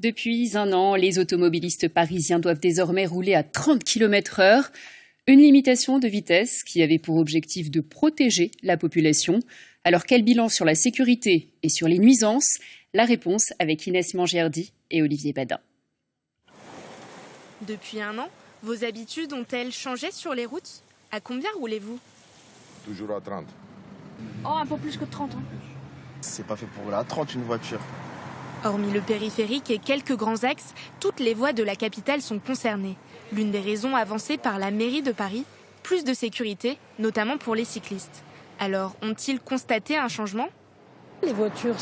Depuis un an, les automobilistes parisiens doivent désormais rouler à 30 km/h. Une limitation de vitesse qui avait pour objectif de protéger la population. Alors quel bilan sur la sécurité et sur les nuisances? La réponse avec Inès Mangiardi et Olivier Badin. Depuis un an, vos habitudes ont-elles changé sur les routes? À combien roulez-vous? Toujours à 30. Oh, un peu plus que 30 ans. C'est pas fait pour la 30 une voiture. Hormis le périphérique et quelques grands axes, toutes les voies de la capitale sont concernées. L'une des raisons avancées par la mairie de Paris, plus de sécurité, notamment pour les cyclistes. Alors, ont-ils constaté un changement? Les voitures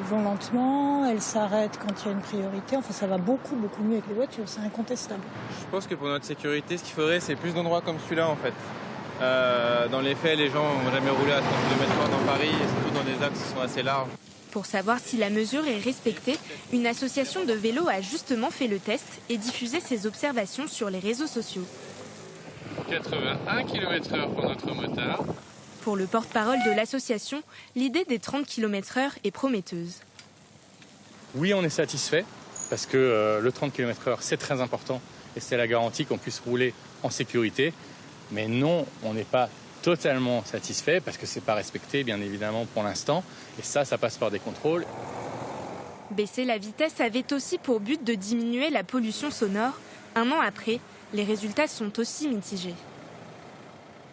vont lentement, elles s'arrêtent quand il y a une priorité. Enfin, ça va beaucoup mieux avec les voitures, c'est incontestable. Je pense que pour notre sécurité, ce qu'il faudrait, c'est plus d'endroits comme celui-là en fait. Dans les faits, les gens n'ont jamais roulé à 30 km/h dans Paris, et surtout dans des axes qui sont assez larges. Pour savoir si la mesure est respectée, une association de vélos a justement fait le test et diffusé ses observations sur les réseaux sociaux. 81 km/h pour notre motard. Pour le porte-parole de l'association, l'idée des 30 km/h est prometteuse. Oui, on est satisfait parce que le 30 km/h, c'est très important et c'est la garantie qu'on puisse rouler en sécurité. Mais non, on n'est pas totalement satisfait parce que ce n'est pas respecté, bien évidemment, pour l'instant. Et ça passe par des contrôles. Baisser la vitesse avait aussi pour but de diminuer la pollution sonore. Un an après, les résultats sont aussi mitigés.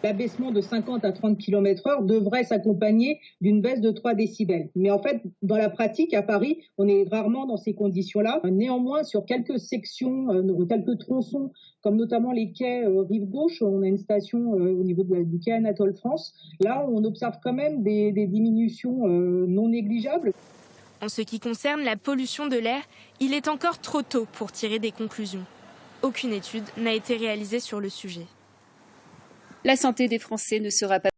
L'abaissement de 50 à 30 km/h devrait s'accompagner d'une baisse de 3 décibels. Mais en fait, dans la pratique, à Paris, on est rarement dans ces conditions-là. Néanmoins, sur quelques sections, quelques tronçons, comme notamment les quais rive gauche, on a une station au niveau du quai Anatole France. Là, on observe quand même des diminutions non négligeables. En ce qui concerne la pollution de l'air, il est encore trop tôt pour tirer des conclusions. Aucune étude n'a été réalisée sur le sujet. La santé des Français ne sera pas